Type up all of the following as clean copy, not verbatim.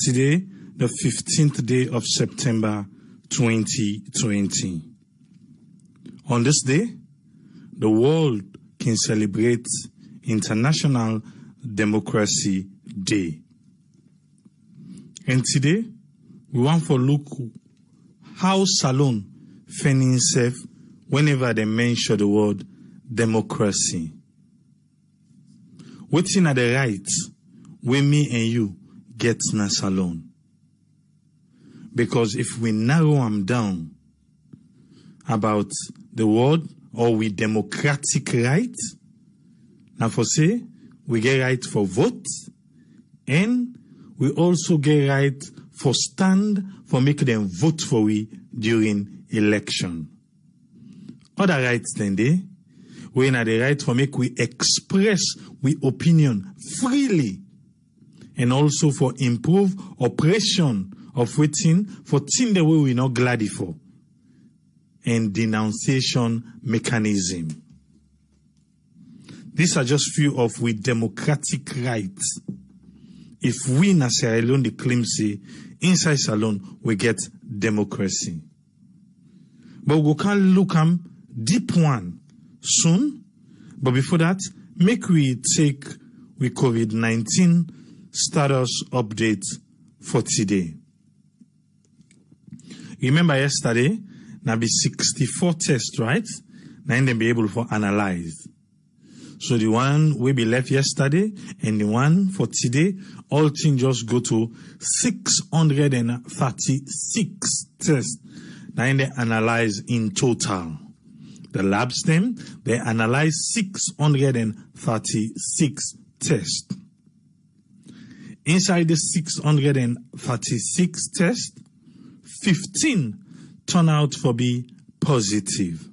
Today, the 15th day of September 2020. On this day, the world can celebrate International Democracy Day. And today, we want to look how Salon find himself whenever they mention the word democracy. Waiting at the right where me and you get na Salon. Because if we narrow them down about the word or we democratic right, now for say we get right for vote and we also get right for stand for make them vote for we during election. Other rights then we have the right for make we express we opinion freely and also for improve oppression of waiting for things the way we not glad for and denunciation mechanism. These are just few of we democratic rights. If we na Sierra Leone the claim say inside Salon we get democracy. But we can look deep one soon. But before that, make we take we COVID-19 status update for today. Remember yesterday, now be 64 tests, right? Now they be able to analyze. So the one we be left yesterday and the one for today, all things just go to 636 tests. Now they analyze in total. The labs them, they analyze 636 tests. Inside the 636 tests, 15 turn out for be positive.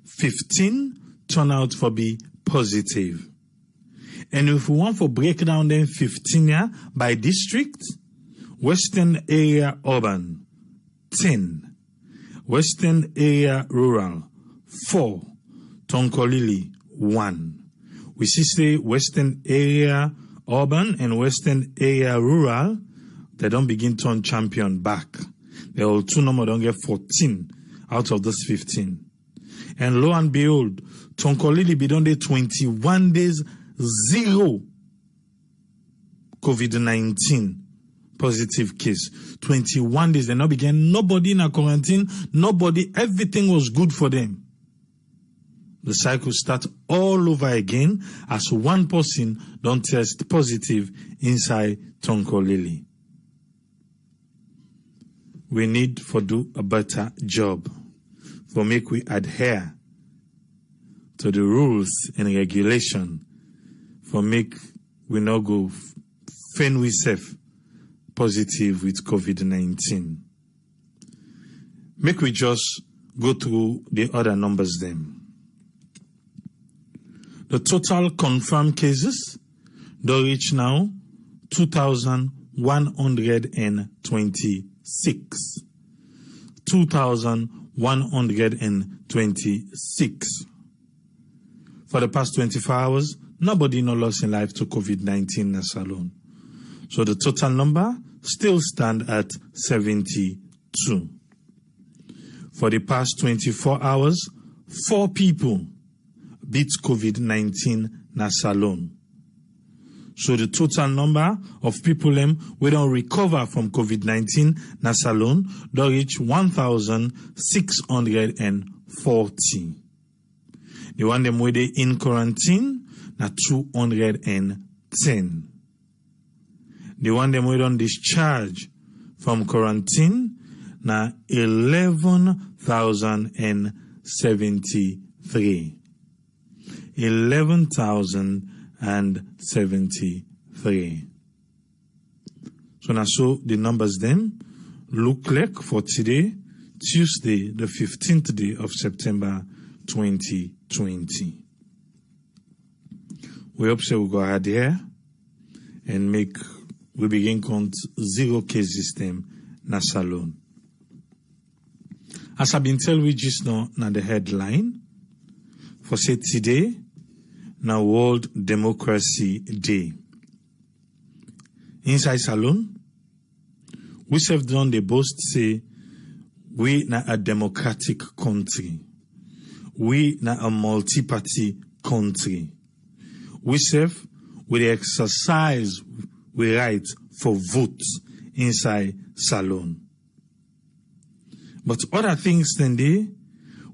15 turn out for be positive. And if we want to break down them 15 by district, Western area urban, 10. Western area rural, 4. Tonkolili, 1. We see say Western area urban and Western area rural, they don't begin to turn champion back. They all two number don't get 14 out of those 15. And lo and behold, Tonkolili be done 21 days, 0 COVID-19 positive case. 21 days, they now began, nobody in a quarantine, nobody, everything was good for them. The cycle starts all over again as one person don't test positive inside Tonkolili. We need for do a better job for make we adhere to the rules and regulation for make we not go fen we safe positive with COVID-19. Make we just go through the other numbers then. The total confirmed cases do reach now 2,126. 2,126. For the past 24 hours, nobody no lost in life to COVID-19 in Salon. So the total number still stand at 72. For the past 24 hours, 4 people beat COVID-19 na Salon. So the total number of people we don't recover from COVID-19 na Salon do reach 1,640. The one them where they in quarantine na 210. The one them we don't discharge from quarantine na 11,073. 11,073. So now so the numbers then look like for today, Tuesday, the 15th day of September 2020. We hope so we go ahead here and we begin count 0 cases them na Salon. As I've been telling you just now na the headline for say today na World Democracy Day. Inside Salon, We have done the boast say, we na a democratic country. We na a multi-party country. We serve with the exercise we right for vote inside salon. But other things than they,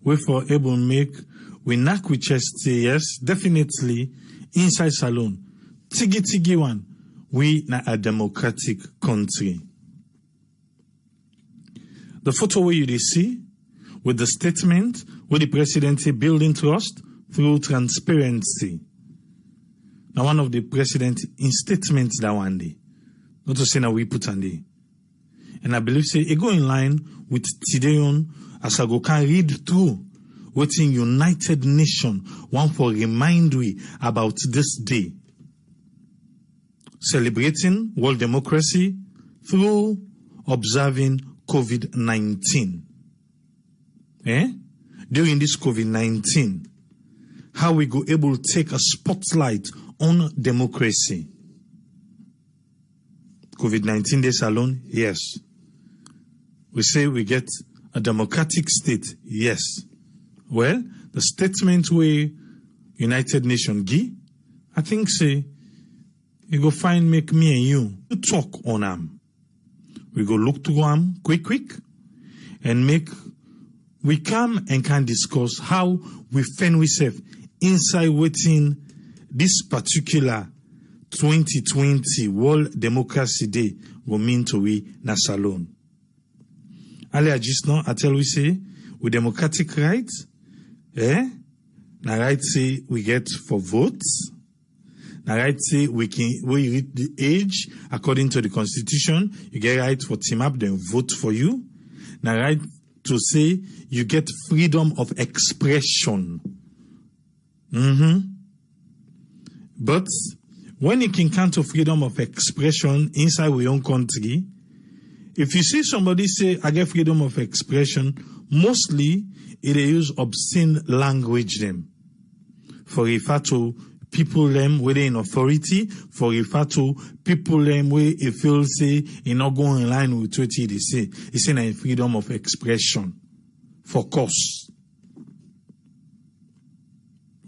we for able make, we knock with chest say yes, definitely inside salon. Tigi one, we na a democratic country. The photo where you see with the statement where the president say building trust through transparency. Now one of the president in statements that one day. Not to say now we put on day. And I believe say it go in line with today on as I go can read through what in United Nations want for remind we about this day. Celebrating world democracy through observing COVID-19. During this COVID-19, how we go able to take a spotlight on democracy. COVID-19 days alone, yes. We say we get a democratic state, yes. Well, the statement we United Nations give, I think say, you go find make me and you talk on them. We go look through them quick, and we come and can discuss how we find ourselves inside waiting this particular 2020 World Democracy Day will mean to we na salon. Earlier just now, I tell we say, with democratic rights, na right say we get for votes. Now, right say we reach the age according to the Constitution, you get right for team up, then vote for you. Now, right to say you get freedom of expression. But when it can come to freedom of expression inside our own country, if you see somebody say I get freedom of expression, mostly it use obscene language them for refer to people them where they in authority, for refer to people them where it feels say it not going in line with what they say. It's in freedom of expression. For course.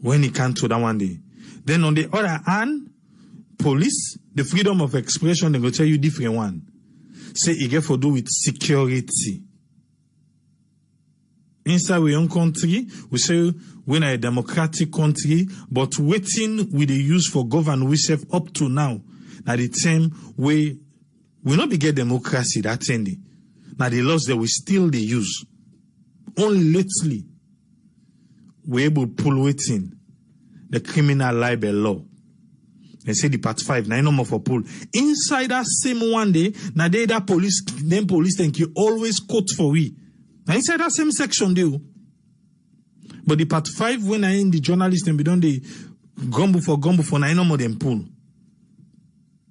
When it comes to that one day. Then on the other hand, police, the freedom of expression, they will tell you different one. Say it get for do with security. Inside our own country, we say we're a democratic country, but waiting with the use for govern we serve up to now. Now the time we not be get democracy that ending. Now the laws that we still they use. Only lately we able to pull waiting the criminal libel law. They say the part 5, now no more for pull. Inside that same one day, now they that police think you always quote for we. Now inside that same section do. But the part 5, when I in the journalist and be done the gumbo for now no more than pull.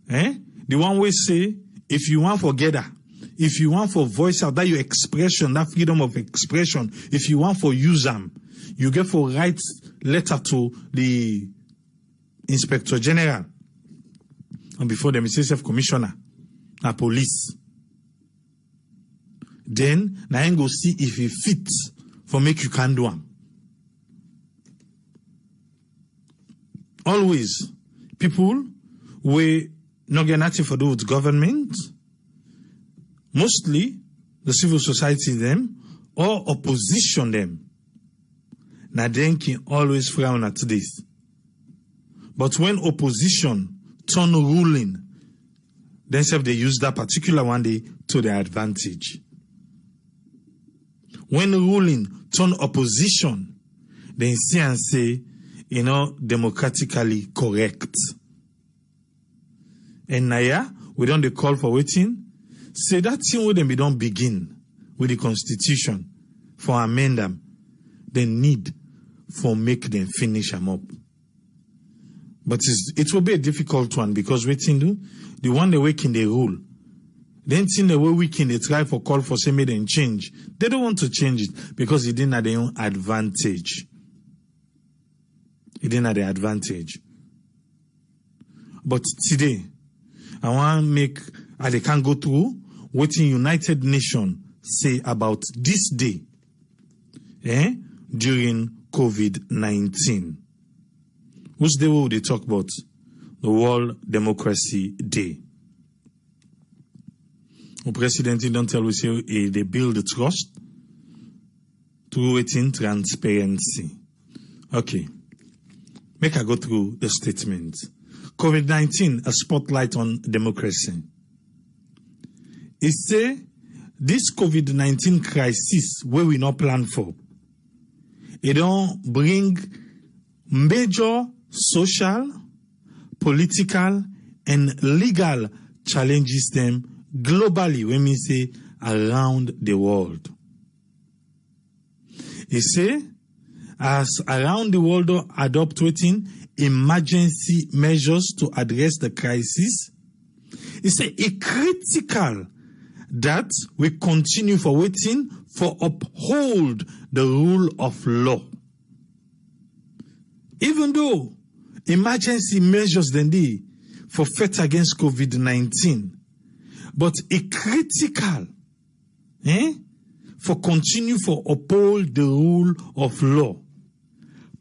The one way say, if you want for gather, if you want for voice out that your expression, that freedom of expression, if you want for use them, you get for write letter to the Inspector General, and before them, say Commissioner, na police. Then, na go see if it fits for make you can do them. Always, people we not get nothing for do with government, mostly the civil society them or opposition them. Na then can always frown at this. But when opposition turn ruling, then they use that particular one day to their advantage. When ruling turn opposition, then see and say, democratically correct. And now, we don't call for waiting. Say that thing where we don't begin with the Constitution for amend them. They need for make them finish them up. But it will be a difficult one because waiting do the one they wake in the rule. Then think the way we can they try for call for say made and change. They don't want to change it because it didn't have their own advantage. It didn't have the advantage. But today, I want to make, they can go through what the United Nations say about this day during COVID-19. What's the way they talk about? The World Democracy Day. The president don't tell us they build the trust through waiting transparency. Okay. Make I go through the statement. COVID-19, a spotlight on democracy. It say this COVID-19 crisis where we not plan for, it don't bring major social, political, and legal challenges them globally, when we say around the world. It say, as around the world adopting emergency measures to address the crisis, it say it's critical that we continue for waiting for uphold the rule of law. Even though emergency measures then they for fight against COVID-19, but it's critical for continue for uphold the rule of law,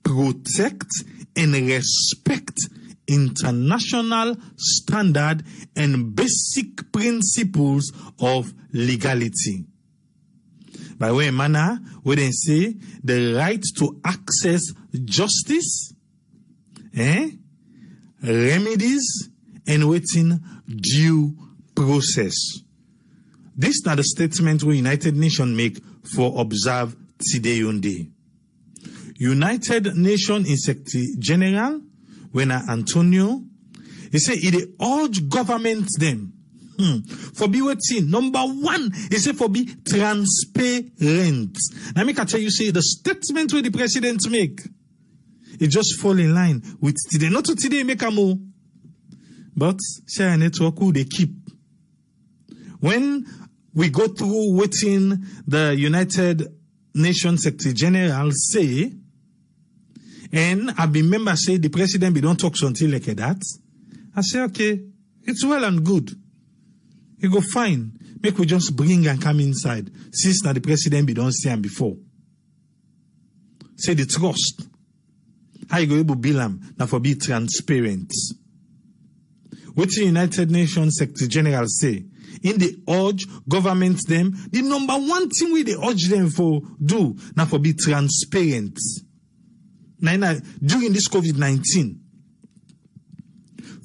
protect and respect international standard and basic principles of legality. By way of manner, we then say the right to access justice, remedies, and waiting due process. This is not the statement we United Nations make for observe today on day. United Nations Secretary General, when Antonio, he said it urge governments them for be waiting. Number one, he said for be transparent. Now make I tell you, say the statement where the president make, it just fall in line with today. Not to today make a move, but share network who they keep. When we go through waiting the United Nations Secretary General say, and I remember say the president be don't talk something like that. I say, okay, it's well and good. You go fine. Make we just bring and come inside. Since now the president be don't see him before. Say the trust. How you go able to build them? Now for be transparent. What the United Nations Secretary General say, in the urge governments them, the number one thing we they urge them for do, now for be transparent. Now, during this COVID-19,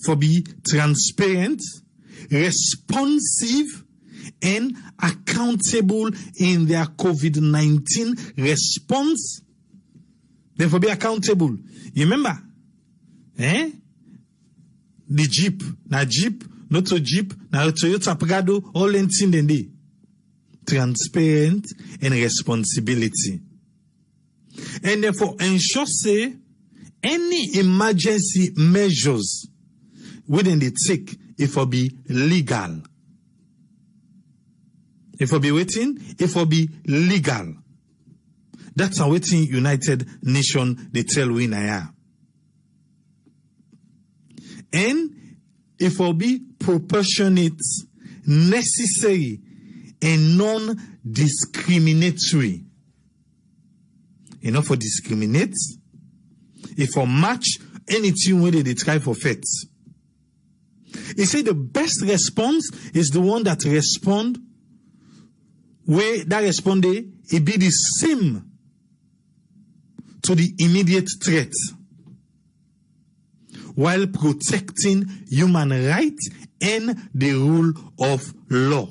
for be transparent, responsive, and accountable in their COVID-19 response. Then for be accountable. You remember? The Jeep, not so Jeep, na Toyota Prado, all in the transparent and responsibility. And therefore ensure say any emergency measures within the take if will be legal. If will be waiting, if will be legal. That's a waiting United Nations they tell we now. And if will be proportionate, necessary, and non-discriminatory. Enough for discriminate. If for match anything where they try for faith. He said the best response is the one that respond where that responded it be the same to the immediate threat while protecting human rights and the rule of law.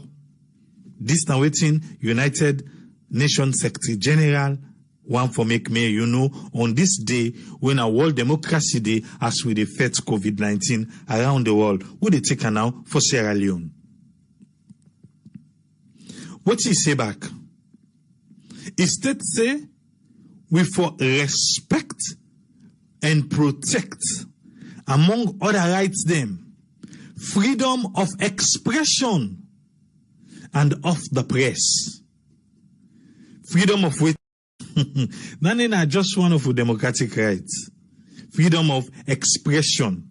This now waiting United Nations Secretary General one for make me, on this day when our World Democracy Day as we fight COVID-19 around the world, what they take now for Sierra Leone. What he say back? Instead say, we for respect and protect, among other rights them, freedom of expression and of the press. Freedom of which none are just one of the democratic rights. Freedom of expression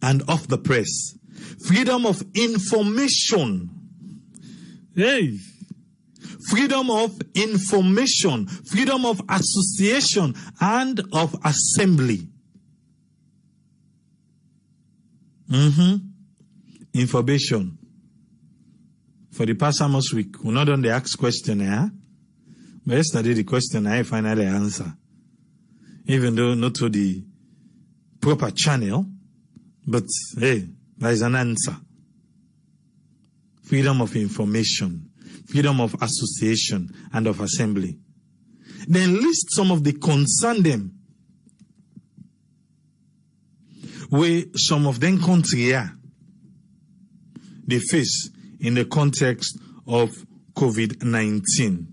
and of the press. Freedom of information. Hey. Freedom of information, freedom of association, and of assembly. Information. For the past almost week, we're not on the ask question, but yesterday the question I finally answer. Even though not to the proper channel, but hey, there is an answer. Freedom of information, freedom of association, and of assembly. Then list some of the concern them where some of them country they face in the context of COVID-19.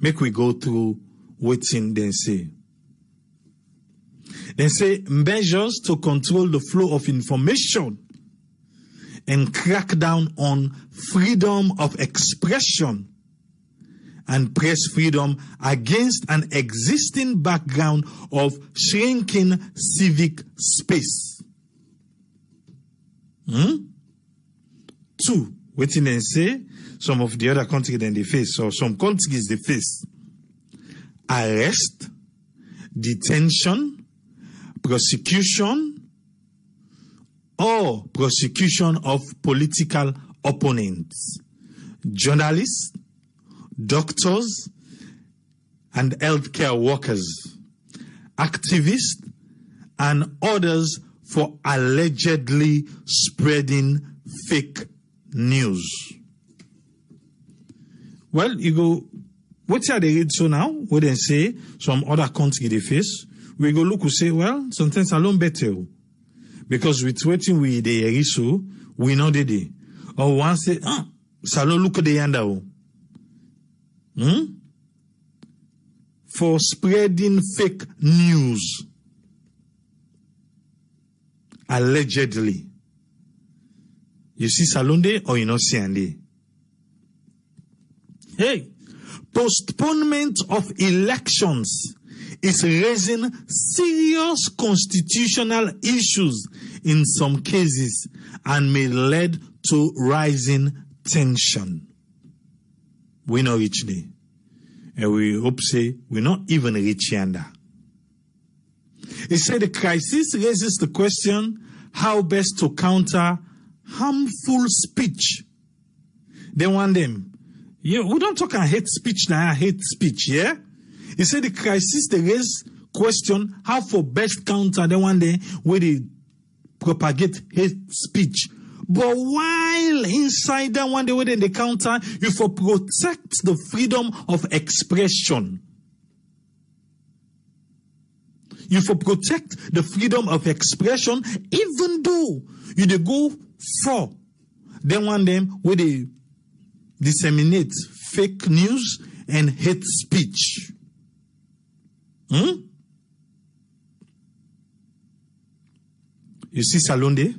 Make we go through what they say. They say measures to control the flow of information and crack down on freedom of expression and press freedom against an existing background of shrinking civic space. 2, what they say, some of the other countries then they face, or some countries they face arrest, detention, prosecution, or prosecution of political opponents, journalists, doctors, and healthcare workers, activists, and others for allegedly spreading fake news. Well, you go, what are they read so now? What they say, some other country they face, we go look and say, well, sometimes alone better. Because with waiting with the issue, we know the day. Or one say, salon look at the yanda. For spreading fake news. Allegedly. You see salon day or you not see ande? Hey, postponement of elections is raising serious constitutional issues in some cases and may lead to rising tension. We not reach there. And we hope say we not even reach yonder. It said the crisis raises the question how best to counter harmful speech. They want them. Yeah, we don't talk about hate speech now, hate speech, yeah? He said the crisis, they raise question how for best counter the one day where they propagate hate speech. But while inside that one day where they counter, you for protect the freedom of expression. You for protect the freedom of expression, even though you they go for then one them where they disseminate fake news and hate speech. You see Salonde?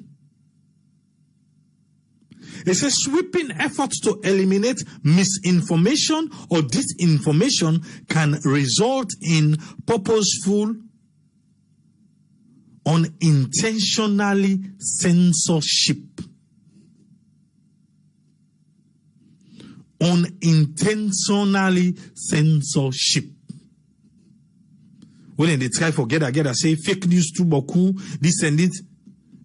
It's a sweeping effort to eliminate misinformation or disinformation can result in purposeful, unintentionally censorship. Unintentionally censorship. When they try forget again, I say fake news too boku, this and it.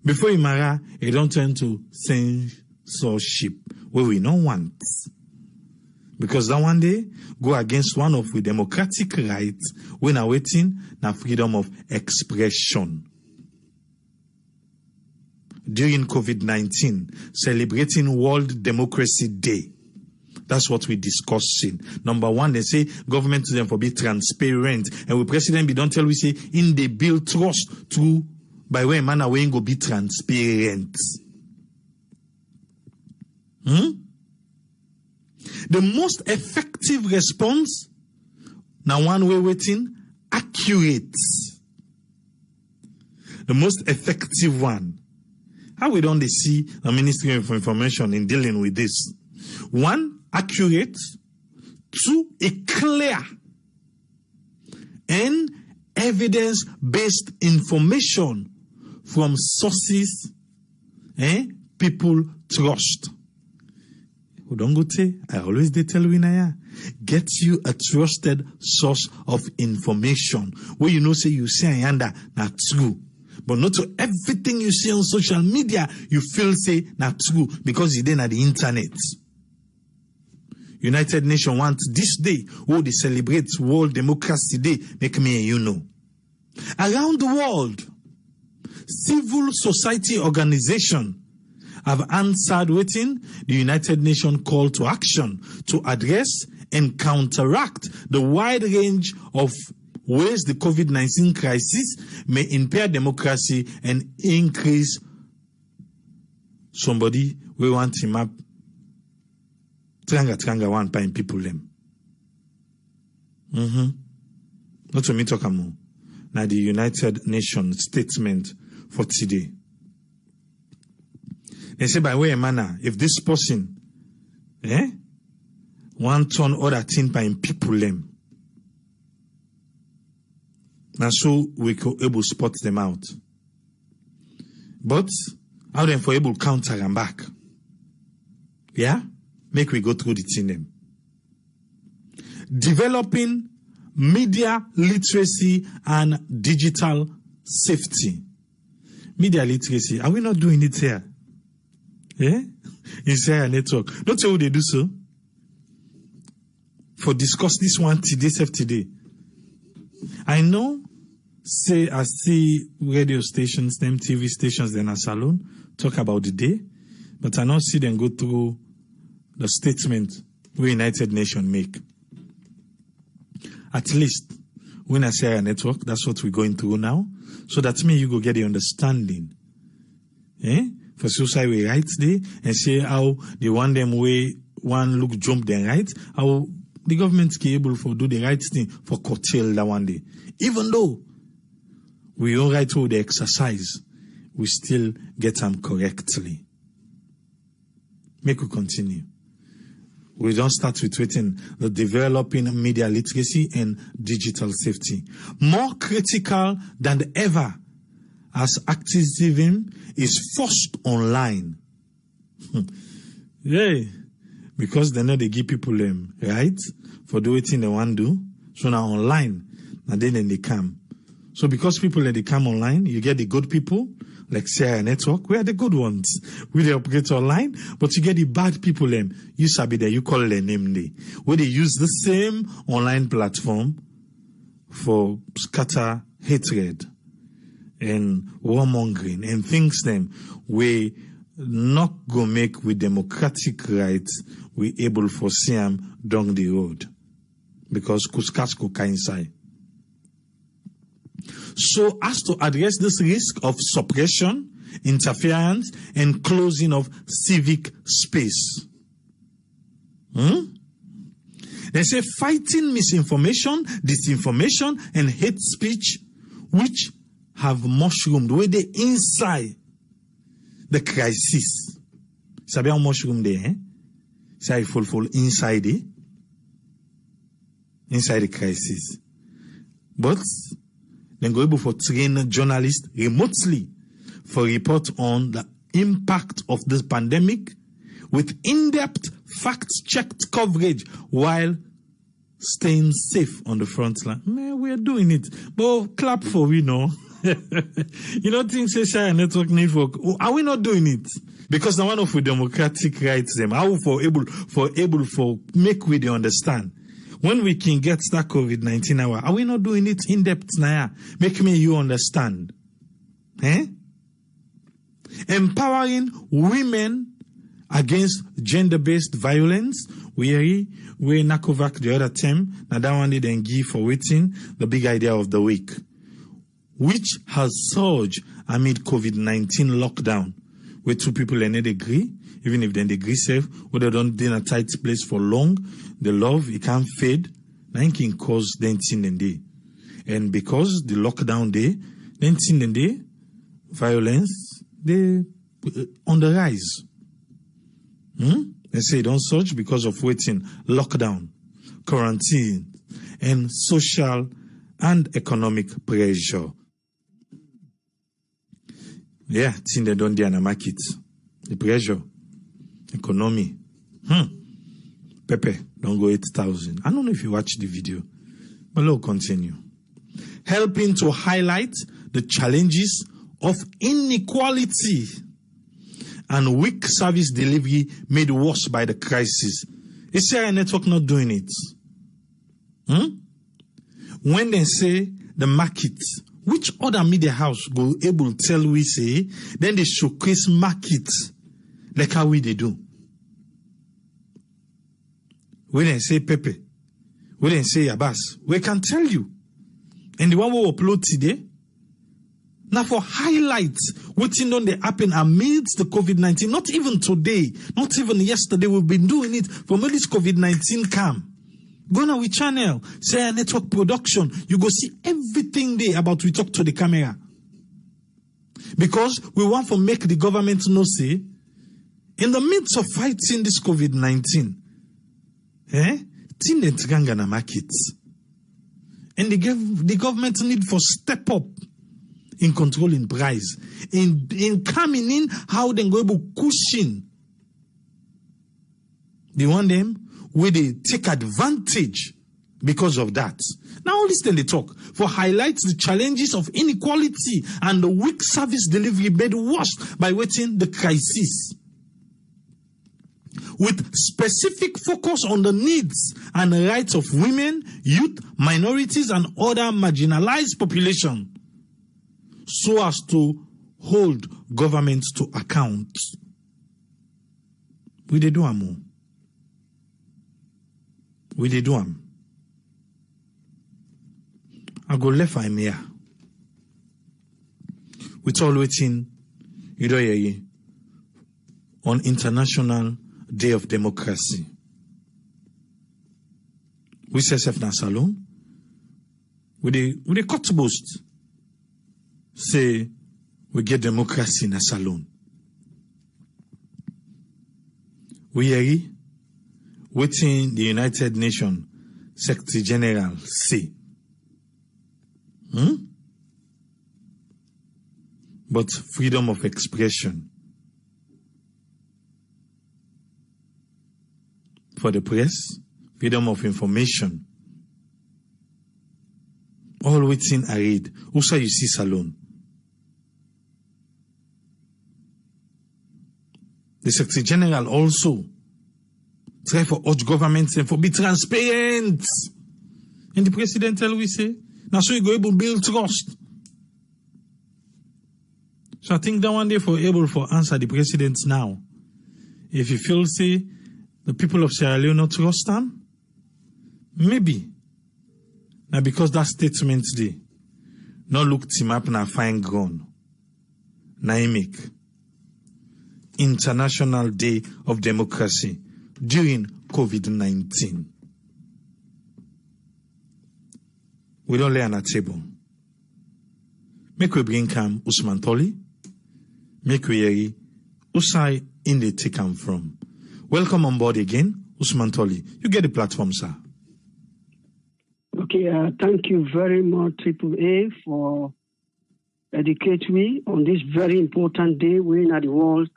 Before you marry, it don't turn to censorship, where we don't want. Because that one day go against one of the democratic rights when are waiting na freedom of expression. During COVID-19, celebrating World Democracy Day. That's what we discussing. Number one, they say government to them for be transparent. And we president be don't tell we say in the build trust through by way man away go be transparent. The most effective response now one way waiting accurate. The most effective one. How we don't see the Ministry of Information in dealing with this? 1, accurate. 2, a clear and evidence-based information from sources people trust. Udongote, I always they tell you now, get you a trusted source of information. Where you know say you say yanda na true. But not to everything you see on social media, you feel say na true because you didn't at the internet. United Nations wants this day, they celebrate World Democracy Day, make me and you know. Around the world, civil society organizations have answered waiting the United Nations call to action to address and counteract the wide range of ways the COVID-19 crisis may impair democracy and increase somebody we want him up tranga one pine people them. Not to me talk more. Now the United Nations statement for today. They say by way of manner, if this person, one turn other thing by people them, and so we could able spot them out. But how then for able counter them back? Yeah, make we go through the thing them. Developing media literacy and digital safety. Media literacy, are we not doing it here? In Sarah Network. Don't say what they do so. For discuss this one today. I know, say, I see radio stations, them TV stations, then a salon, talk about the day, but I don't see them go through the statement we United Nations make. At least, when I say a network, that's what we're going through now. So that means you go get the understanding. For society we right there and say how they want them way one look jump then right, how the government be able to do the right thing for curtail that one day. Even though we all right through the exercise, we still get them correctly. Make we continue. We don't start with waiting the developing media literacy and digital safety. More critical than ever as activism is forced online. Because they know they give people them right for doing what they want to do. So now online, and then they come. So because people they come online, you get the good people, like Sarah Network, we are the good ones. We they operate online, but you get the bad people them. You sabi that you call their name they. Where they use the same online platform for scatter hatred and warmongering and things them we not go make with democratic rights we able for see them down the road because kuskas ko inside. So as to address this risk of suppression, interference, and closing of civic space. They say fighting misinformation, disinformation, and hate speech, which have mushroomed where they inside the crisis. Sabi how mushroom there, Say full inside it. Inside the crisis. But then go able for train journalists remotely for report on the impact of this pandemic with in-depth fact-checked coverage while staying safe on the front line. Man, we are doing it. But clap for we know. You don't think social network network? Are we not doing it? Because the one of the democratic rights them, how for able make we understand. When we can get that COVID-19 hour, are we not doing it in depth now? Make me you understand. Empowering women against gender-based violence. We Nakovac the other term. Now that one they then give for waiting the big idea of the week, which has surged amid COVID-19 lockdown, where two people and they agree, even if they agree safe, whether they don't be in a tight place for long, the love it can't fade. Now it can cause then day, and because the lockdown day, then day, violence they on the rise. They say don't surge because of waiting, lockdown, quarantine, and social and economic pressure. Yeah, thing they don't do in the market. The pressure, economy. Pepe, don't go 8,000. I don't know if you watched the video, but let's continue. Helping to highlight the challenges of inequality and weak service delivery made worse by the crisis. Is Sarah Network not doing it? When they say the market, which other media house go able to tell we say, then they showcase market like how we they do. When they say Pepe, when they say Abbas, we can tell you. And the one we upload today, now for highlights, what's on the happen amidst the COVID-19, not even today, not even yesterday, we've been doing it from when this COVID-19 came. Go now with channel, say a network production, you go see everything there about we talk to the camera. Because we want to make the government know, say, in the midst of fighting this COVID-19, na markets. And the government need for step up in controlling price, in coming in how they go able cushion the one them where they take advantage because of that. Now listen they talk for highlights the challenges of inequality and the weak service delivery made worse by waiting the crisis, with specific focus on the needs and rights of women, youth, minorities, and other marginalized population, so as to hold government to account. We dey do am. We dey do am. I go left I'm here. With all waiting, you don't hear ye, on International Day of Democracy. We say self na salon. We dey cut boast. Say we get democracy in a salon. We hear waiting the United Nations Secretary General say. But freedom of expression for the press, freedom of information, all waiting I read. Also you see salon. The Secretary General also try for urge government and for be transparent. And the president tell we say, now so you go able to build trust. So I think that one day for able for answer the president now. If you feel say the people of Sierra Leone not trust them, maybe. Now because that statement day, not look him up na fine ground. Na he make International Day of Democracy during COVID-19. We don't lay on a table. Make we bring come Usman Toli. Make we hear Usai in the take am from. Welcome on board again, Usman Toli. You get the platform, sir. Okay, thank you very much, Triple A, for educating me on this very important day. We're at the World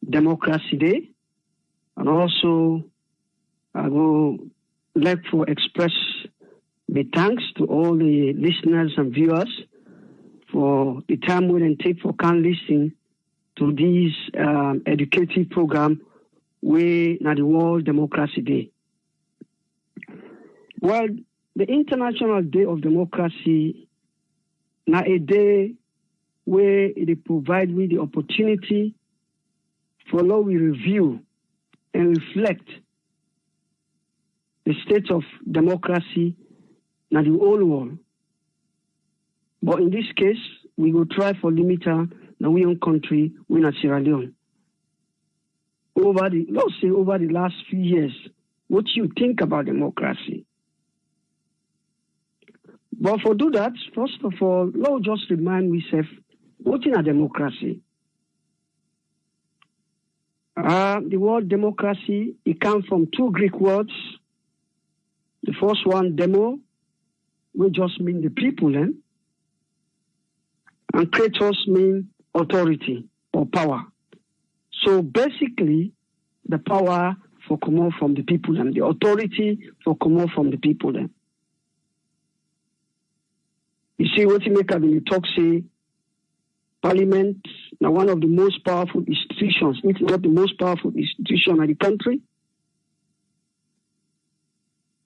Democracy Day. And also, I will like to express my thanks to all the listeners and viewers for the time we can take for can listen to this educative program we at the World Democracy Day. Well, the International Day of Democracy now a day where it provide me the opportunity for now we review and reflect the state of democracy in the whole world. But in this case, we will try for limiter na we own country, we na Sierra Leone. Over the last few years, what you think about democracy? But for do that, first of all, let's just remind myself, what is a democracy? The word democracy, it comes from two Greek words. The first one, demo, which just mean the people, and kratos mean authority or power. So basically, the power for come out from the people them. The authority for come out from the people them. You see what you make up in the talk say, Parliament, now one of the most powerful institutions, if not the most powerful institution in the country.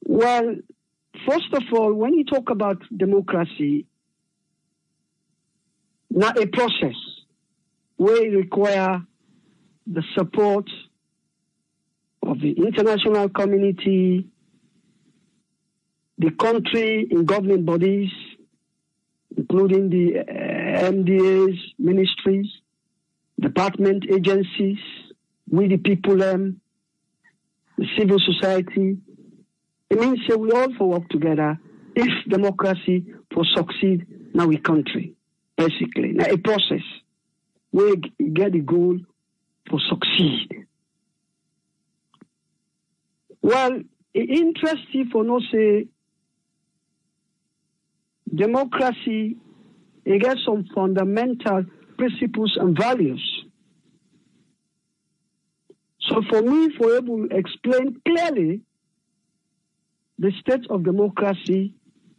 Well, first of all, when you talk about democracy, now a process where it require the support of the international community, the country in governing bodies, including the MDAs, ministries, department agencies, we the people, the civil society. It means that we all for work together if democracy for succeed in our country, basically. Now a process where you get the goal for succeed. Well, it interests you for no say democracy, it gets some fundamental principles and values. So for me, for able to explain clearly the state of democracy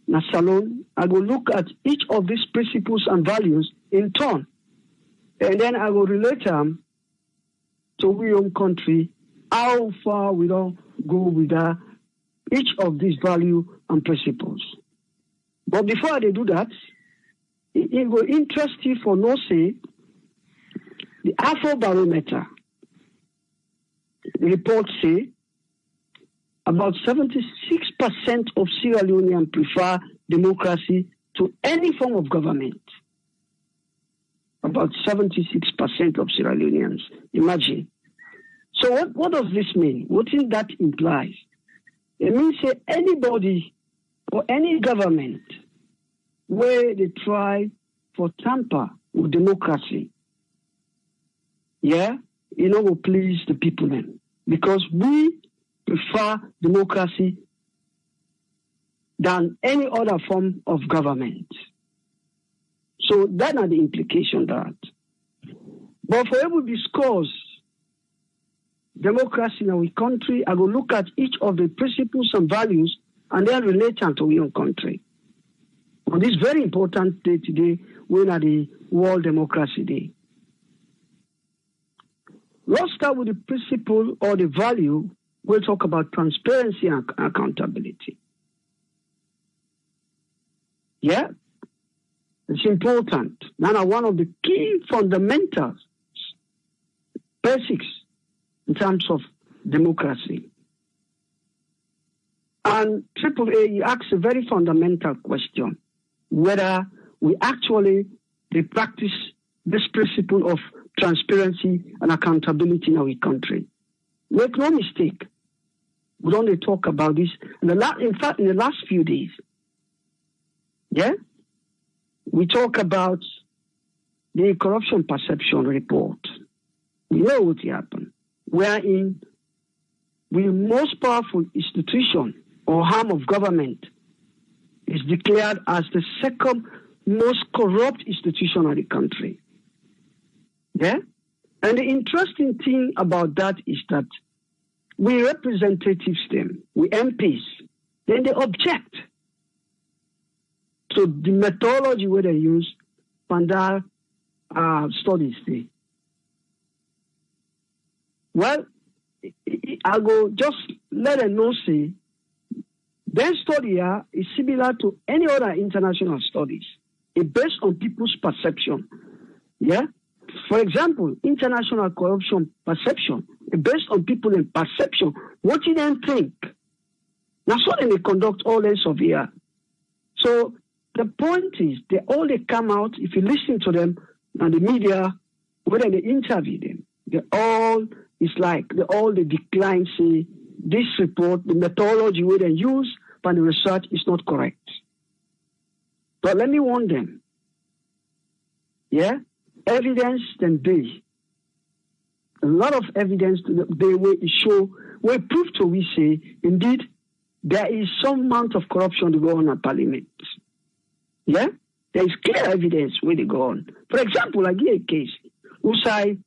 in Salon, I will look at each of these principles and values in turn. And then I will relate them to our own country, how far we don't go with each of these values and principles. But before I do that, it will interest you for no say the Afrobarometer report say about 76% of Sierra Leoneans prefer democracy to any form of government. About 76% of Sierra Leoneans. Imagine. So what does this mean? What does that imply? It means that anybody or any government where they try for tamper with democracy, will please the people then. Because we prefer democracy than any other form of government. So that are the implication that. But for able to discuss democracy in our country, I will look at each of the principles and values and then relate them to our own country. On this very important day today, when are the World Democracy Day. Let's start with the principle or the value. We'll talk about transparency and accountability. Yeah? It's important. Now, one of the key fundamentals, basics in terms of democracy. And AAA, you ask a very fundamental question, whether we actually practice this principle of transparency and accountability in our country. Make no mistake, we don't talk about this. In fact, in the last few days, we talk about the corruption perception report. We know what happened, wherein the most powerful institution or arm of government is declared as the second most corrupt institution of the country. Yeah? And the interesting thing about that is that we representatives them, we MPs, then they object to the methodology where they use Pandal studies. Well, I go just let them know say their study here is similar to any other international studies. It's based on people's perception. Yeah? For example, international corruption perception is based on people in perception. What do they think? That's what they conduct all this of here. So the point is, they come out, if you listen to them and the media, whether they interview them, they decline, say, this report, the methodology where they use by the research is not correct. But let me warn them. Yeah? Evidence then be. A lot of evidence they will show, will prove to we say, indeed, there is some amount of corruption to go on at Parliament. Yeah? There is clear evidence where they go on. For example, I give a case. Usai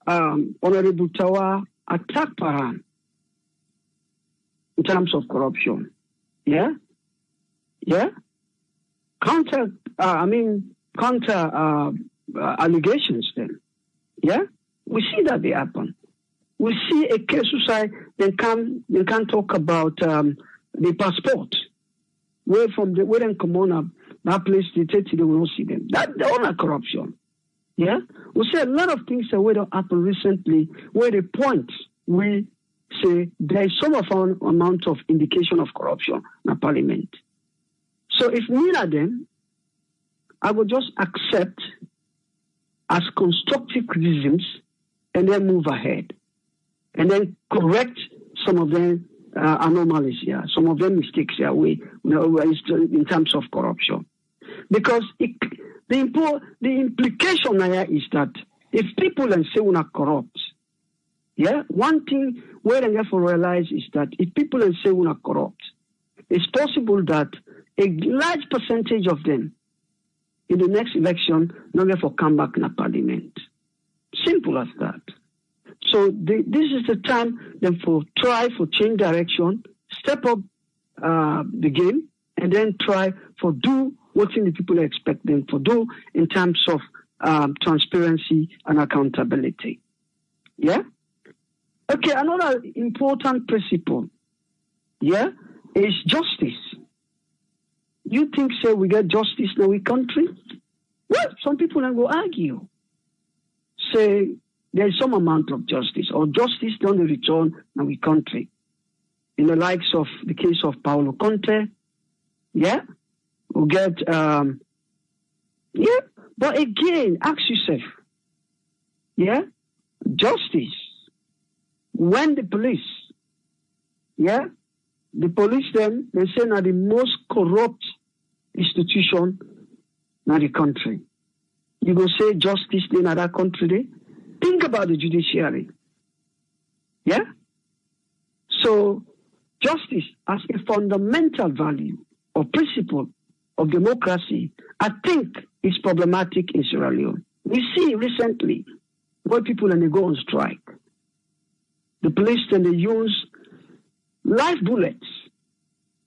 Honorable Tawa attacked Paran in terms of corruption. Yeah? Yeah? Counter allegations then. Yeah? We see that they happen. We see a case suicide, they can't talk about the passport. Where they come on that place, they will not see them. That's all are corruption. Yeah? We see a lot of things that don't happen recently where the point we say there is some amount of indication of corruption in the parliament. So if neither of them, I will just accept as constructive criticisms and then move ahead. And then correct some of them anomalies here, some of them mistakes here in terms of corruption. Because the implication here is that if people and say we are corrupt, yeah, one thing where they have to realize is that if people and say we are corrupt, it's possible that a large percentage of them in the next election not have to come back in the parliament. Simple as that. So this is the time then for try for change direction, step up the game, and then try for do what the people expect them to do in terms of transparency and accountability. Yeah? Okay, another important principle, yeah, is justice. You think, say, we get justice in our country? Well, some people then go argue. Say, there's some amount of justice, or justice don't return in our country. In the likes of the case of Paolo Conte, yeah, we get, yeah, but again, ask yourself, yeah, justice, when the police, yeah, the police then, they say are the most corrupt institution in the country. You go say justice in that country there? Think about the judiciary. Yeah? So, justice as a fundamental value or principle of democracy, I think is problematic in Sierra Leone. We see recently where people and they go on strike. The police then they use live bullets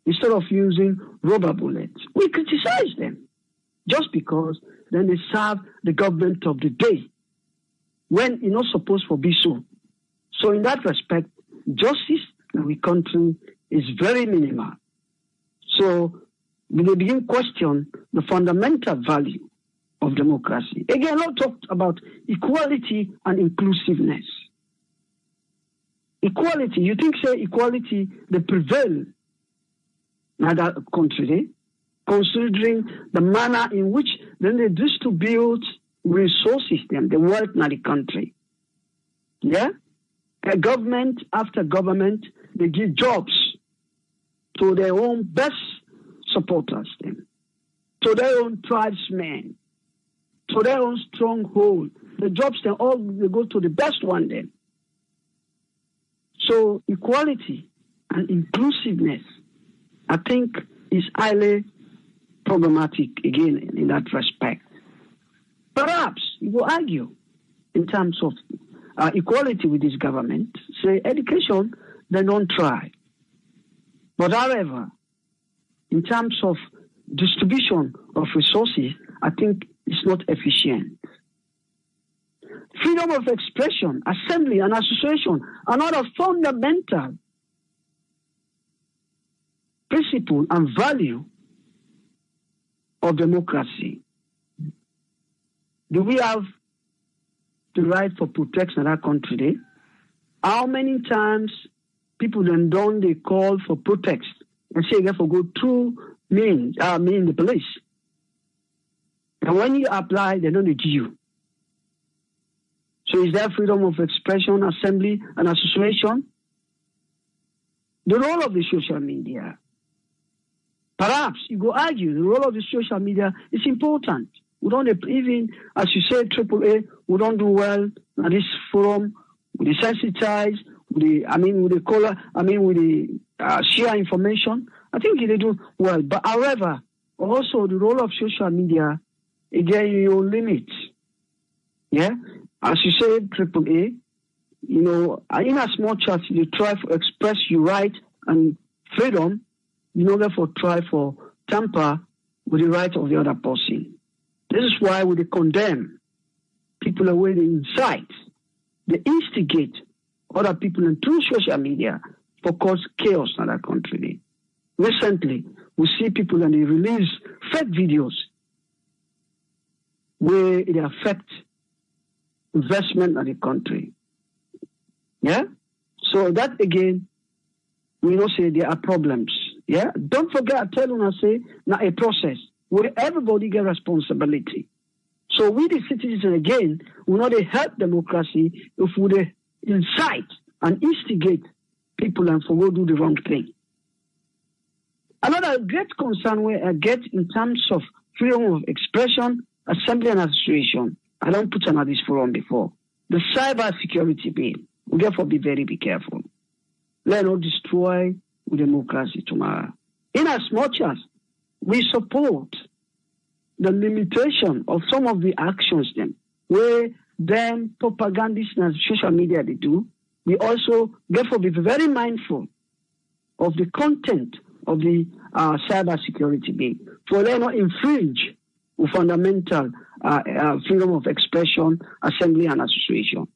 instead of using rubber bullets. We criticize them just because then they serve the government of the day when it's not supposed to be so. So in that respect, justice in our country is very minimal. So we begin question the fundamental value of democracy. Again, Lord talked about equality and inclusiveness. Equality, you think, say, equality, they prevail in that country, considering the manner in which then they distribute resources, the wealth in the country. Yeah? A government after government, they give jobs to their own best supporters, them, to their own tribesmen, to their own stronghold. The jobs, they go to the best one then. So equality and inclusiveness, I think, is highly problematic, again, in that respect. Perhaps you will argue in terms of equality with this government, say education, they don't try. But however, in terms of distribution of resources, I think it's not efficient. Freedom of expression, assembly, and association are not a fundamental principle and value of democracy. Do we have the right for protection in our country today? How many times people then don't they call for protest and say you have to go through the police? And when you apply, they don't give you. So is there freedom of expression, assembly, and association? The role of the social media. Perhaps you go argue the role of the social media is important. We don't even, as you say, AAA, we don't do well at this forum. We desensitize, with the share information. I think they do well. But however, also the role of social media, again, your limits. Yeah? As you say, AAA, in a small chat, you try to express your right and freedom, you know, therefore try for tamper with the right of the other person. This is why we condemn people away, they incite, they instigate other people and through social media for cause chaos in our country. Recently, we see people and they release fake videos where it affects investment in the country. Yeah? So that again, we know say there are problems. Yeah? Don't forget, I tell you, I say, now a process where everybody get responsibility. So we the citizens again, we know they help democracy if we incite and instigate people and for go do the wrong thing. Another great concern where I get in terms of freedom of expression, assembly and association, I don't put on this forum before. The cyber security bill. We therefore be careful. Let not destroy democracy tomorrow. In as much as we support the limitation of some of the actions then, where then propagandists and social media they do, we also therefore be very mindful of the content of the cyber security bill, for they not infringe the fundamental freedom of expression, assembly and association.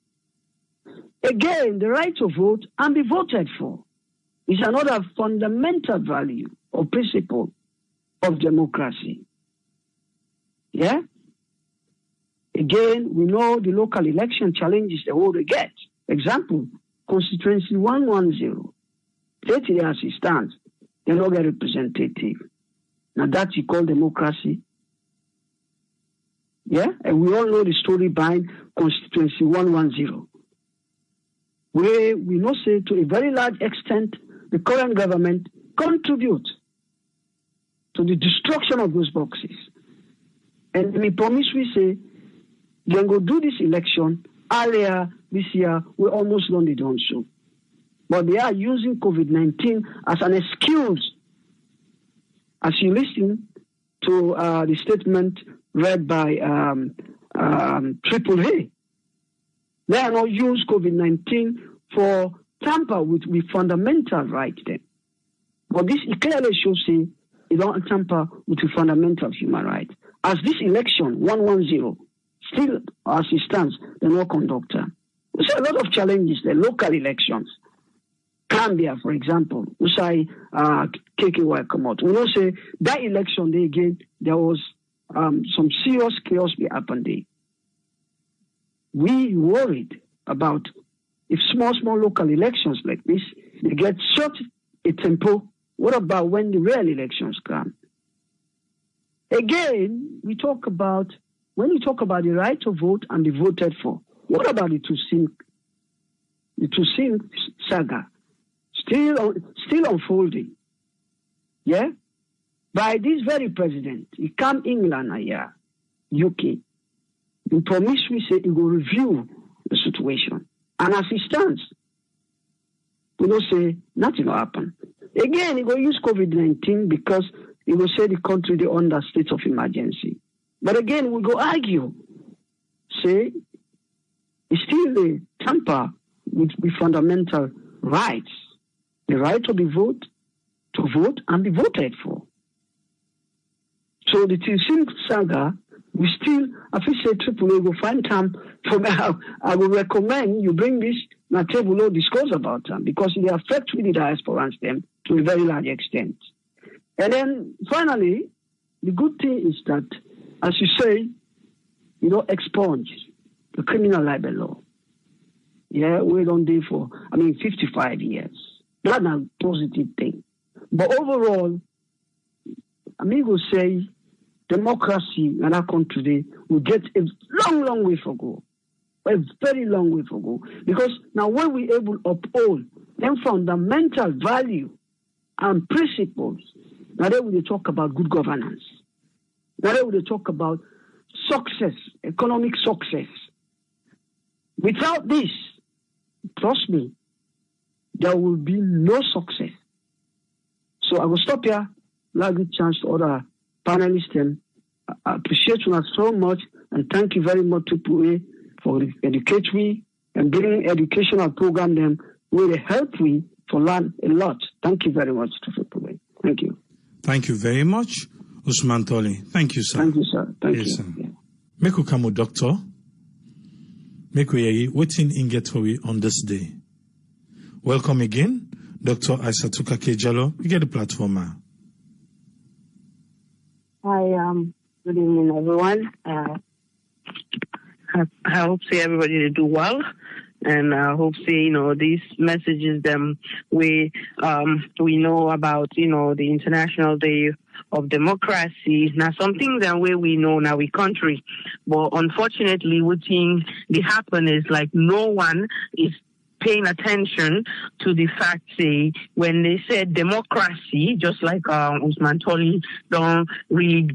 Again, the right to vote and be voted for is another fundamental value or principle of democracy. Yeah? Again, we know the local election challenges the whole they get. Example, constituency 110. 30 years it stands, they don't get representative. Now that you call democracy. Yeah? And we all know the story behind constituency 110. Where we know say to a very large extent the current government contribute to the destruction of those boxes. And we promise we say, they go do this election earlier this year, we almost done they don't so. But they are using COVID-19 as an excuse. As you listen to the statement read by AAA, they are not use COVID-19 for tamper with fundamental rights then. But this clearly shows say, it don't tamper with the fundamental human rights. As this election, 110, still as it stands, the no conductor. We see a lot of challenges, the local elections. Cambia, for example, we say KKY come out. We know say that election day again, there was some serious chaos that happened there. We worried about if small local elections like this, they get such a tempo, what about when the real elections come? Again, when we talk about the right to vote and be voted for, what about the Tusim saga? Still unfolding. Yeah? By this very president, he come England here, UK. He promised me say he will review the situation. And as it stands, we don't say nothing will happen. Again, he will use COVID-19 because he will say the country is under state of emergency. But again, we go argue, say, it's still the tamper with fundamental rights. The right to vote and be voted for. So the Tusim saga, we still, I feel say AAA will find time for me. I will recommend you bring this na table or discuss about them because they affect with the diaspora and them to a very large extent. And then finally, the good thing is that, as you say, you don't expunge the criminal libel law. Yeah, we don't do for 55 years. That's a positive thing. But overall, will say democracy in our country today will get a long way to go. A very long way to go. Because now when we able to uphold them fundamental value and principles, now then we talk about good governance. Now then we talk about success, economic success. Without this, trust me, there will be no success. So I will stop here. Allow the chance to other panelists. I appreciate you so much and thank you very much to AAA for educating me and bringing educational program them where they help me to learn a lot. Thank you very much. Thank you. Thank you very much, Usman Toli. Thank you, sir. Thank you, sir. Thank Yes, you. sir. Yeah. Make we come, doctor. Make we hear waiting in get for we on this day. Welcome again, Dr. Aisatuka Kejalo. You get the platform, ma. Hi, good evening, everyone. I hope everybody to do well, and I hope these messages we know about the International Day of Democracy. Now some things that we know now we country, but unfortunately, what thing they happen is like no one is paying attention to the fact, say, when they said democracy, just like Usman Toli don't really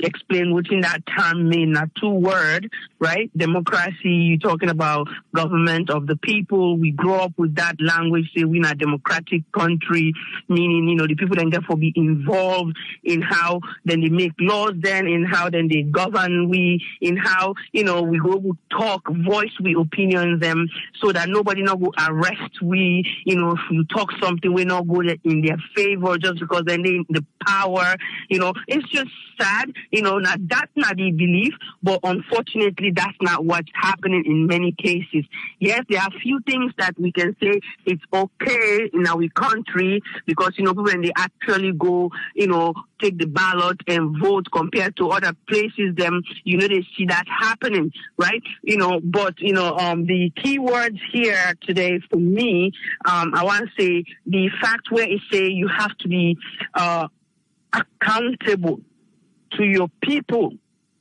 explain what in that term mean, not two words, right? Democracy, you're talking about government of the people. We grow up with that language, say we're in a democratic country, meaning, the people then therefore be involved in how then they make laws, then in how then they govern, in how, we go talk, voice we opinions them, so that nobody not go arrest we, if you talk something, we're not good in their favor just because then they the power, it's just sad, now that's not the belief, but unfortunately that's not what's happening in many cases. Yes, there are a few things that we can say it's okay in our country because, people when they actually go, take the ballot and vote compared to other places, they see that happening, right? But, the key words here today for me, I want to say the fact where it say you have to be accountable to your people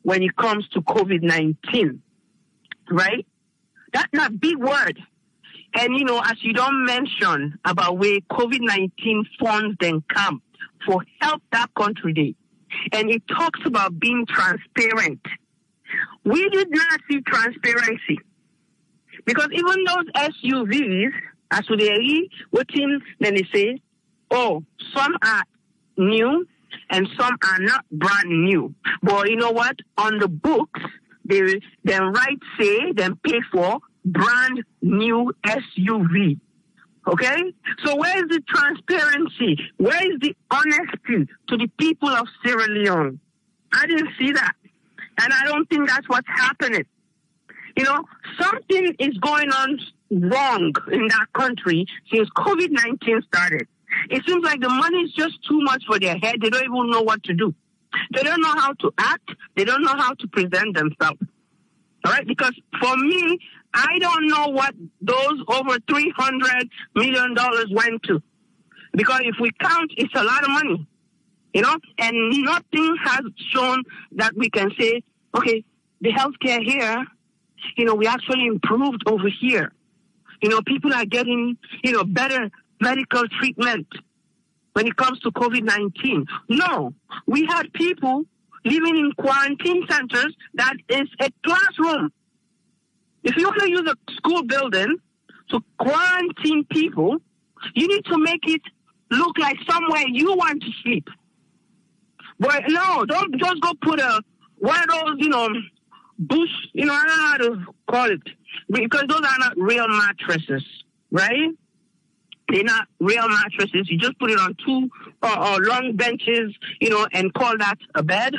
when it comes to COVID-19, right? That's not a big word. And, as you don't mention about where COVID-19 funds then come for help that country day. And it talks about being transparent. We did not see transparency. Because even those SUVs, as they waiting, then they say, oh, some are new and some are not brand new. But you know what? On the books, they pay for brand new SUV. Okay? So where is the transparency? Where is the honesty to the people of Sierra Leone? I didn't see that. And I don't think that's what's happening. Something is going on wrong in that country since COVID-19 started. It seems like the money is just too much for their head. They don't even know what to do. They don't know how to act. They don't know how to present themselves. All right? Because for me, I don't know what those over $300 million went to. Because if we count, it's a lot of money. And nothing has shown that we can say, okay, the healthcare here, we actually improved over here. People are getting, better medical treatment when it comes to COVID-19. No, we had people living in quarantine centers that is a classroom. If you want to use a school building to quarantine people, you need to make it look like somewhere you want to sleep. But no, don't just go put one of those, bush, I don't know how to call it, because those are not real mattresses, right? They're not real mattresses. You just put it on two long benches, and call that a bed.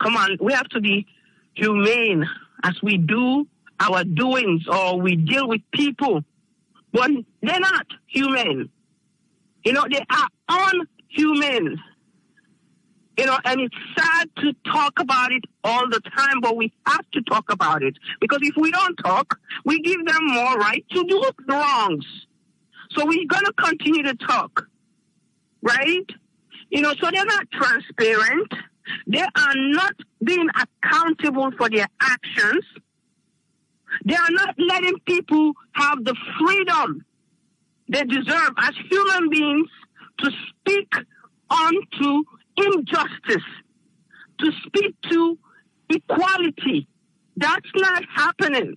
Come on, we have to be humane as we do our doings or we deal with people. But they're not humane. They are unhumane. And it's sad to talk about it all the time, but we have to talk about it. Because if we don't talk, we give them more right to do wrongs. So we're going to continue to talk, right? So they're not transparent. They are not being accountable for their actions. They are not letting people have the freedom they deserve as human beings to speak onto injustice, to speak to equality. That's not happening.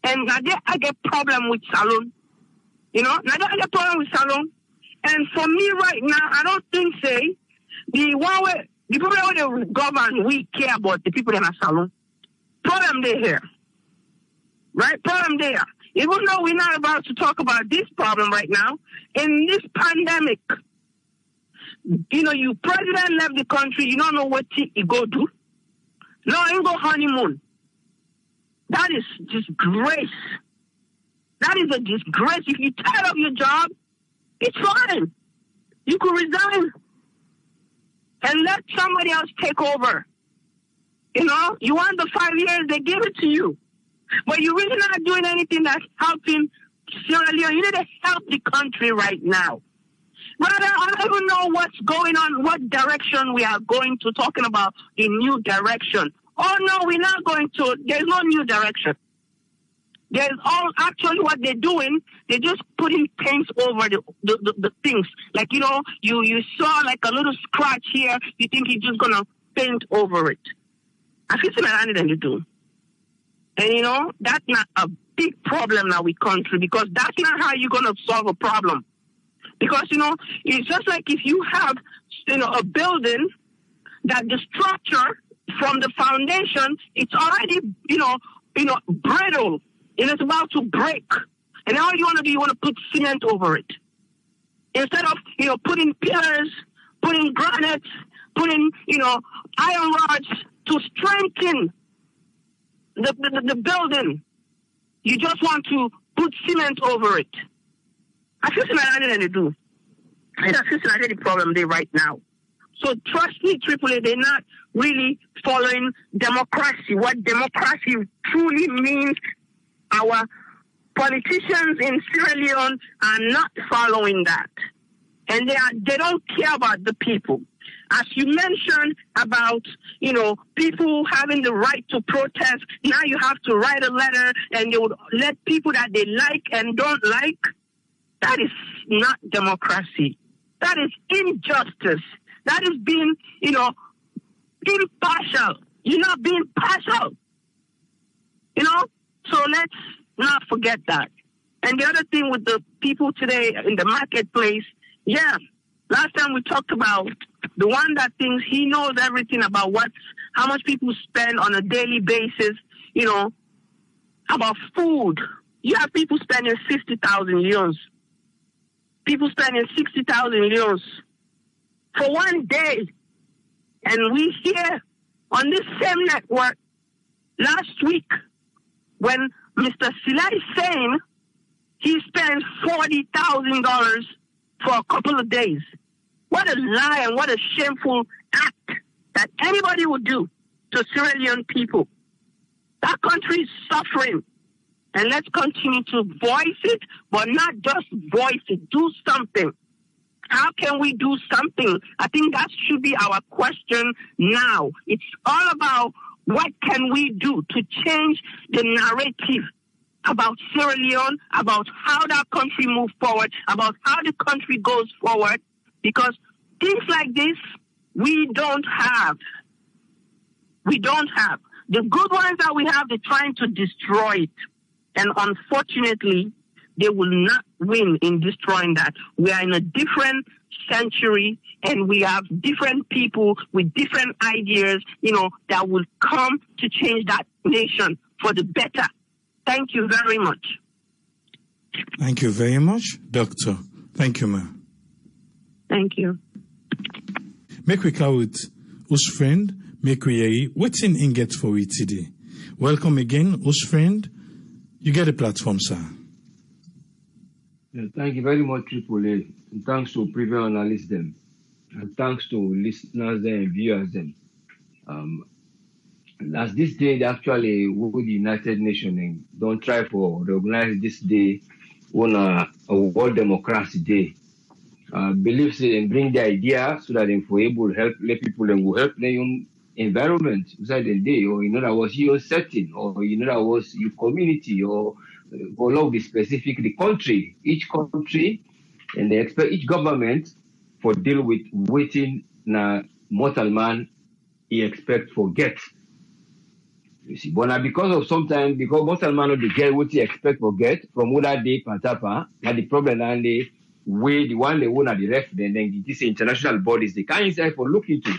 And I get problem with Salon. I get problem with Salon. And for me right now, I don't think, say, the people that govern, we care about the people that are Salon. Problem they here. Right? Problem there. Even though we're not about to talk about this problem right now, in this pandemic, you president left the country, you don't know what he go do. No, he go honeymoon. That is disgrace. That is a disgrace. If you're tired of your job, it's fine. You could resign and let somebody else take over. You want the 5 years, they give it to you. But you're really not doing anything that's helping Sierra Leone. You need to help the country right now. Brother, I don't even know what's going on, what direction we are going to, talking about the new direction. Oh, no, we're not going to. There's no new direction. There's actually what they're doing, they're just putting things over the things. Like, you saw like a little scratch here, you think you're just going to paint over it. I feel like anything to do. And, that's not a big problem now with country, because that's not how you're going to solve a problem. Because, it's just like if you have, a building that the structure from the foundation, it's already, brittle, and it's about to break. And all you want to do, you want to put cement over it. Instead of, putting pillars, putting granite, putting, iron rods to strengthen the building. You just want to put cement over it. I feel like I didn't do. And I feel like that's the problem there right now. So trust me, AAA, they're not really following democracy. What democracy truly means, our politicians in Sierra Leone are not following that. And they don't care about the people. As you mentioned about, people having the right to protest, now you have to write a letter and they would let people that they like and don't like. That is not democracy. That is injustice. That is being, impartial. You're not being partial. So let's not forget that. And the other thing with the people today in the marketplace, last time we talked about the one that thinks he knows everything about how much people spend on a daily basis, about food. You have people spending 50,000 euros. People spending 60,000 euros for one day. And we hear on this same network last week when Mr. Silai is saying he spent $40,000 for a couple of days. What a lie and what a shameful act that anybody would do to Sierra Leone people. That country is suffering. And let's continue to voice it, but not just voice it. Do something. How can we do something? I think that should be our question now. It's all about what can we do to change the narrative about Sierra Leone, about how that country moves forward, about how the country goes forward. Because things like this, we don't have. We don't have. The good ones that we have, they're trying to destroy it. And unfortunately, they will not win in destroying that. We are in a different century, and we have different people with different ideas, that will come to change that nation for the better. Thank you very much. Thank you very much, Doctor. Thank you, ma'am. Thank you. Make we call with us friend, make we hear what's in get for we today. Welcome again, us friend. You get a platform, sir. Yeah, thank you very much, AAA. And thanks to previous analysts them. And thanks to listeners and viewers them. As this day, actually, with the United Nations don't try for recognize this day on a World Democracy Day. Believes and bring the idea so that they for able to help let people and will help their own environment inside the day, or that was your setting, or that was your community, or all of the specific the country, each country, and they expect each government for deal with waiting na mortal man he expect forget. You see, but now because of sometimes because mortal man not get what he expect forget from other day patapa, and the problem and the way the one they own at the ref, then this international bodies they can't inside for look into.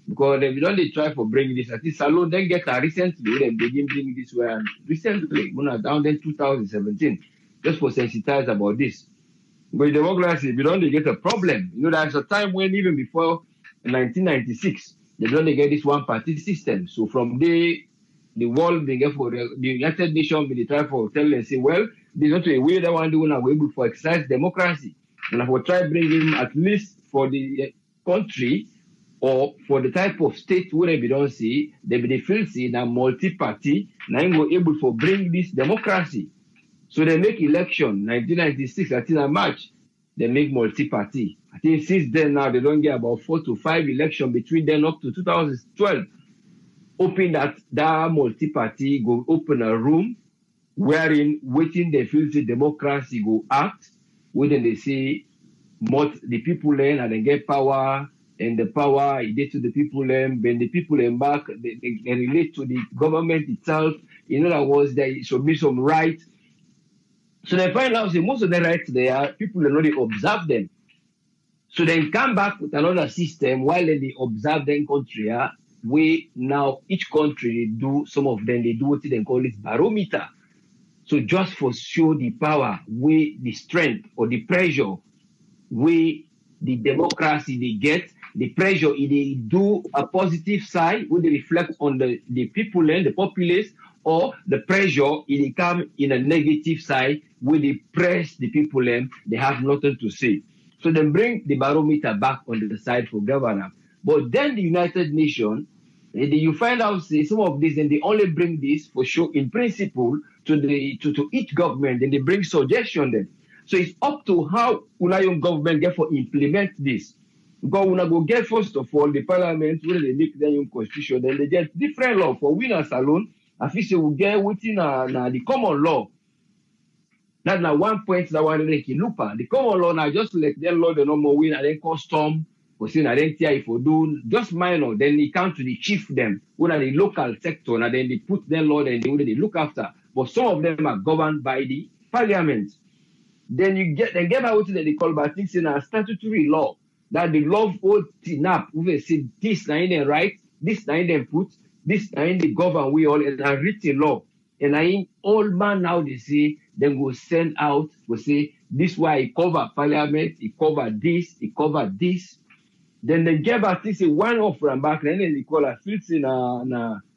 Because they don't try for bring this. At least Salon then get a recently, they begin bring this way. And recently, down in 2017, just for sensitize about this. With democracy, we don't get a problem. You know, there's a time when even before 1996, they don't get this one-party system. So from the world, they get for the United Nations, they try for tell and say, well, there's not a way that one do now we're able to exercise democracy. And I will try bring him at least for the country or for the type of state where we don't see, they be feel see that multi-party, now we're able to bring this democracy. So they make election, 1996, I think in March, they make multi-party. I think since then now, they don't get about 4 to 5 elections between then up to 2012. Hoping that multi-party go open a room wherein waiting they feel the democracy go act, wherein they say the people learn and they get power, and the power is to the people learn, when the people learn back, they relate to the government itself. In other words, there should be some rights. So they find out that most of the rights there, people already observe them. So they come back with another system while they observe them country, where now each country do, some of them, they do what they call it barometer. So just for show the power, where the strength or the pressure, where the democracy they get, the pressure, they do a positive side, where they reflect on the people and the populace, or the pressure, it come in a negative side, where they press the people and they have nothing to say. So they bring the barometer back on the side for governor. But then the United Nations, you find out some of this, and they only bring this for show in principle to each government, and they bring suggestion then. So it's up to how Unayon government get for implement this. Because when I go get first of all the parliament where they make their own constitution, then they get different law for winners alone. I feel say we get within the common law. That's now one point that one make look at. The common law now just like their law the normal win and then custom for saying I don't care if we do just minor, then they come to the chief them, who are the local sector, and then they put their law and they look after. But some of them are governed by the parliament. Then you get out that they call by things in a statutory law that the law old up we say this na in right, this na in them put, this na in the govern we all and a written law. And I in all man now they say then go send out will say this why it cover parliament, it cover this, it cover this. Then they give us this one off from back, and then they call a fits in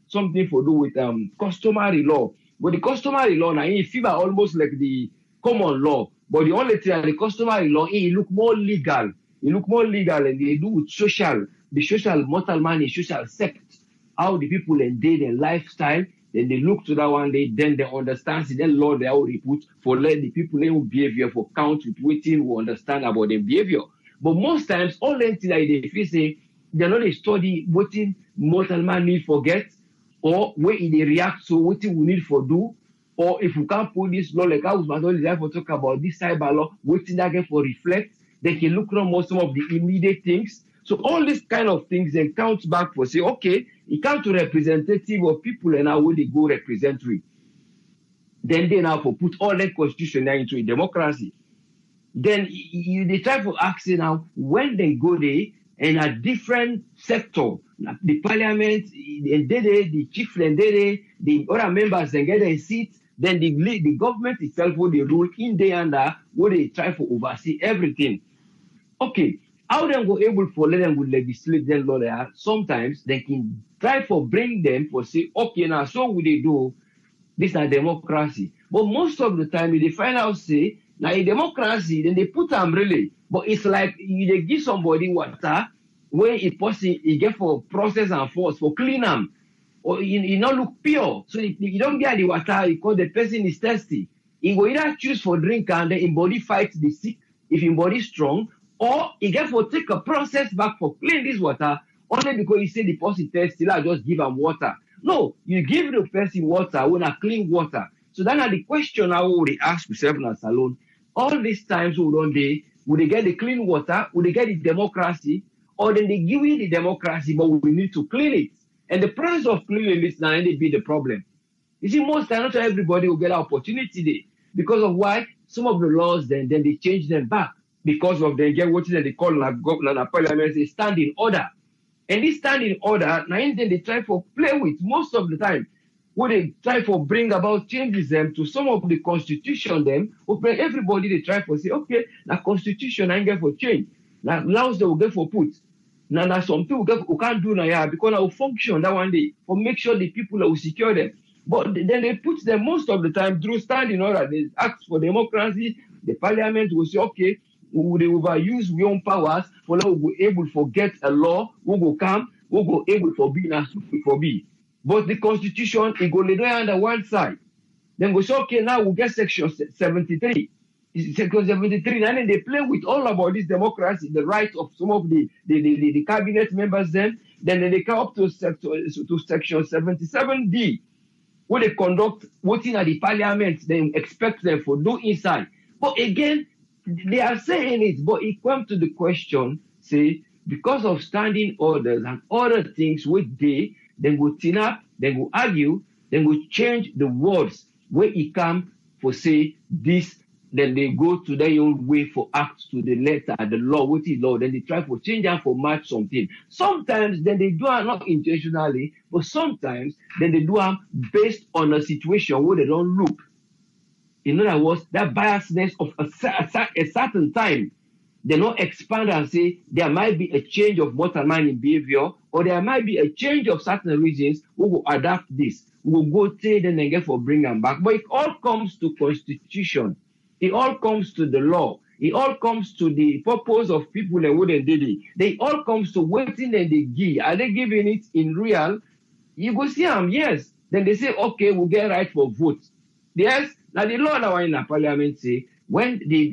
something for do with customary law. But the customary law now in fever almost like the common law. But the only thing the customary law, it look more legal. It look more legal, and they do with the social mortal money, social sect, how the people and their lifestyle. Then they look to that one, then they understand, then law they already put for let the people their behavior for count with waiting who understand about their behavior. But most times, all the things that they feel say, they're not a study what mortal man need forget, or where they react to what we need for do, or if we can't put this law, like I was there for talk about this cyber law, waiting again for reflect, they can look around more some of the immediate things. So all these kind of things then count back for say, okay, it comes to representative of people and how will they go represent we. Then they now for put all that constitution now into a democracy. Then they try to ask you now when they go there in a different sector, the parliament, the chief, the other members, then get a seat. Then the government itself will they rule in there and where they try to oversee everything. Okay, how they go able for let them legislate them law there? Sometimes they can try for bring them for say, okay, now so will they do this is a democracy. But most of the time they find out say now in democracy, then they put them really. But it's like they give somebody water where a person he get for process and force for clean them. Or it not look pure. So if you don't get the water because the person is thirsty. He will either choose for drink and then in body fight the sick if in body strong, or he get for take a process back for clean this water only because he say the person thirsty, I just give him water. No, you give the person water when a clean water. So then the question I would ask yourself in a salon, all these times would they get the clean water, would they get the democracy, or then they give you the democracy, but we need to clean it. And the price of cleaning this now they be the problem. You see, most times not everybody will get an opportunity there. Because of why? Some of the laws then they change them back. Because of they get what they call a parliament a standing order. And this standing order, now then they try to play with most of the time. where they try for bring about changes them to some of the constitution them, where everybody they try for say, okay, the constitution I get for change. Now laws they will get for put. Now some people who can't do now because I will function that one day for make sure the people will secure them. But then they put them most of the time through standing order. They ask for democracy. The parliament will say, okay, we overuse our own powers for now we be able to get a law, we go come, we go able for be and for be. But the constitution, it go lay down on one side. Then we say, okay, now we get section 73. Section 73, and then they play with all about this democracy, the rights of some of the cabinet members then they come up to section 77D, where they conduct voting at the parliament, they expect them for do inside. But again, they are saying it, but it comes to the question, say, because of standing orders and other things with they will tin up, they will argue, they will change the words where it come for say this, then they go to their own way for act to the letter, the law, what is law, then they try for change and for match something. Sometimes then they do it not intentionally, but sometimes then they do it based on a situation where they don't look. In other words, that biasness of a certain time, they don't expand and say there might be a change of motor mining behavior, or there might be a change of certain regions who will adapt this. We will go take them and get for bring them back. But it all comes to constitution. It all comes to the law. It all comes to the purpose of people and what they did it. They all comes to waiting and they give. Are they giving it in real? You go see them, yes. Then they say, okay, we'll get right for vote. Yes. Now the law now in the parliament say when they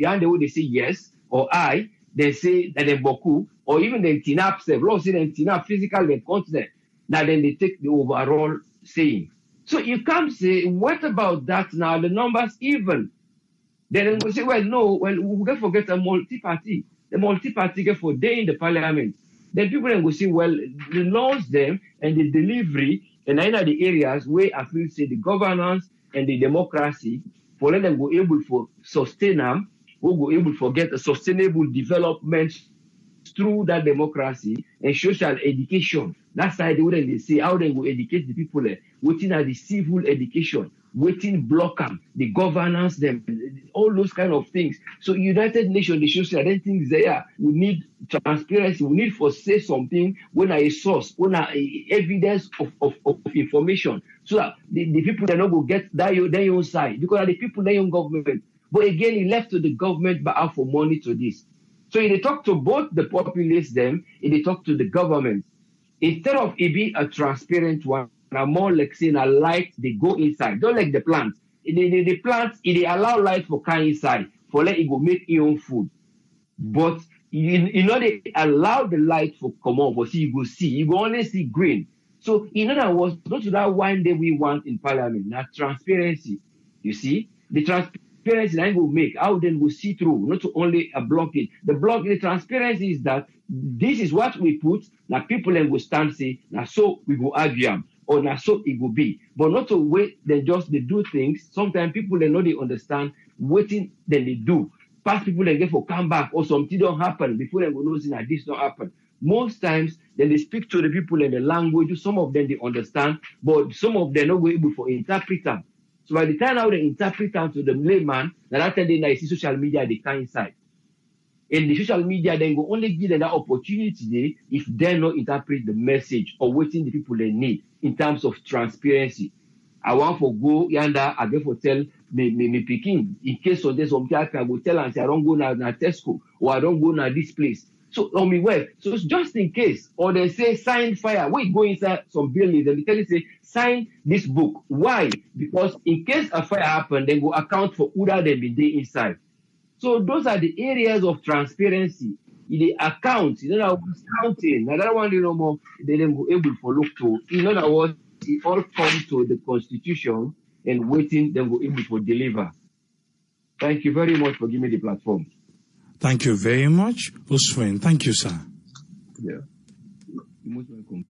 say yes or I, they say that they boku or even they tinap say law say they tinap physical they continent. Now then they take the overall saying. So you can't say what about that now? The numbers even. Then we say, well, no, we can forget a multi-party. The multi-party get for day in the parliament. Then people then go say, well, the laws them and the delivery and in the areas where I feel say the governance and the democracy, for let them go able for sustain them, we go able for get a sustainable development through that democracy and social education. That's how they say how they go educate the people waiting at the civil education, waiting block them, the governance them, all those kind of things. So United Nations, the social, I don't think there. We need transparency. We need for say something when a source, when a evidence of information, so that the people that not go get their own side because the people their own government. But again, it left to the government but out for money to this. So if they talk to both the populace them, if they talk to the government, instead of it being a transparent one, more like saying a light, they go inside. Don't like the plants. The plants, if they allow light for come inside, for let it go make your own food. But you know they allow the light for come on, for see you go see, you go only see green. So in other words, not to that one day we want in parliament, not transparency. You see, the transparency that will make, how then we see through, not to only a blockage. The transparency is that this is what we put, now people then will stand say, now so we go argue or now so it will be. But not to wait, then just they do things. Sometimes people they know they understand, waiting then they do. Past people then get for come back or something don't happen before they will know that this don't happen. Most times, then they speak to the people in the language. Some of them they understand, but some of them not able for interpret them. So by the time now they interpret them to the layman, that time they see social media they can inside. And the social media then go only give them that opportunity if they not interpret the message or waiting the people they need in terms of transparency. I want for go yonder, I go for tell me picking in case of this something I go tell and say I don't go na Tesco or I don't go na this place. So on me well, so it's just in case, or they say sign fire. We go inside some buildings and they tell you say sign this book. Why? Because in case a fire happen, they go account for who that they been there inside. So those are the areas of transparency. In the account, in other words, counting. Another one you know more, they then go able for look to. In other words, it all comes to the constitution and waiting, then go able for deliver. Thank you very much for giving me the platform. Thank you very much, Usman. Thank you, sir. Yeah. You're most welcome.